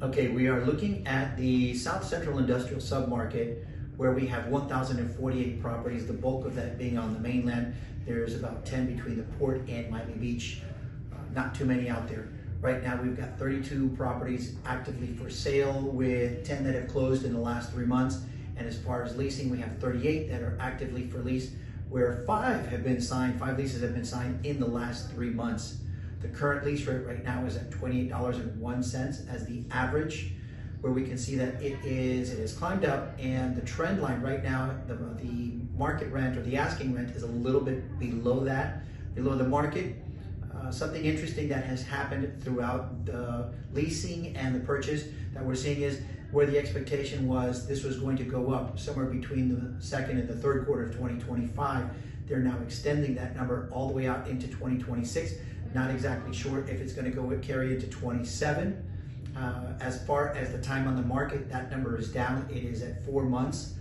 Okay, we are looking at the South Central Industrial Submarket where we have 1,048 properties, the bulk of that being on the mainland. There's about 10 between the port and Miami Beach, not too many out there. Right now we've got 32 properties actively for sale with 10 that have closed in the last 3 months. And as far as leasing, we have 38 that are actively for lease, where 5 leases have been signed in the last 3 months. The current lease rate right now is at $28.01 as the average, where we can see that it has climbed up, and the trend line right now, the market rent or the asking rent is a little bit below the market. Something interesting that has happened throughout the leasing and the purchase that we're seeing is where the expectation was this was going to go up somewhere between the second and the third quarter of 2025. They're now extending that number all the way out into 2026. Not exactly sure if it's going to carry into 27. As far as the time on the market, that number is down. It is at 4 months.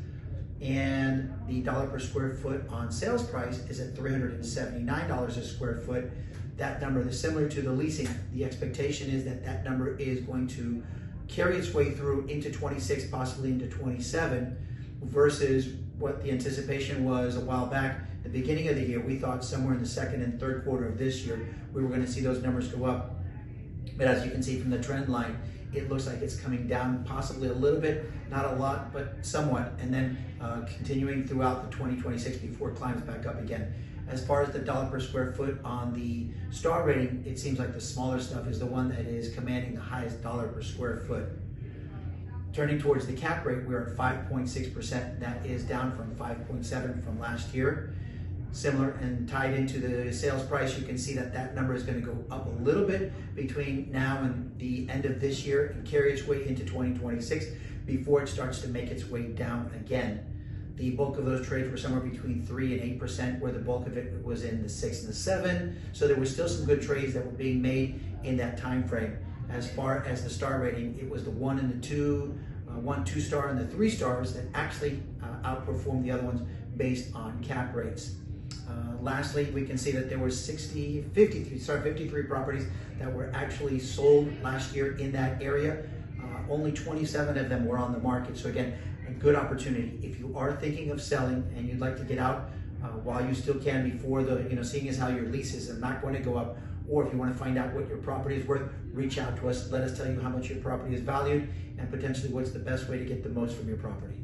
And the dollar per square foot on sales price is at $379 a square foot. That number is similar to the leasing. The expectation is that that number is going to carry its way through into 26, possibly into 27, versus what the anticipation was a while back. At the beginning of the year, we thought somewhere in the second and third quarter of this year, we were going to see those numbers go up. But as you can see from the trend line, it looks like it's coming down possibly a little bit, not a lot, but somewhat, and then continuing throughout the 2026 before it climbs back up again. As far as the dollar per square foot on the star rating, it seems like the smaller stuff is the one that is commanding the highest dollar per square foot. Turning towards the cap rate, we're at 5.6%. That is down from 5.7 from last year. Similar and tied into the sales price, you can see that that number is going to go up a little bit between now and the end of this year and carry its way into 2026 before it starts to make its way down again. The bulk of those trades were somewhere between 3 and 8%, where the bulk of it was in the 6 and the 7. So there was still some good trades that were being made in that time frame. As far as the star rating, it was the 1 and the 2, 1, 2 star and the 3 stars that actually outperformed the other ones based on cap rates. Lastly, we can see that there were 53 properties that were actually sold last year in that area. Only 27 of them were on the market. So again, a good opportunity. If you are thinking of selling and you'd like to get out while you still can before seeing as how your leases are not going to go up, or if you want to find out what your property is worth, reach out to us. Let us tell you how much your property is valued and potentially what's the best way to get the most from your property.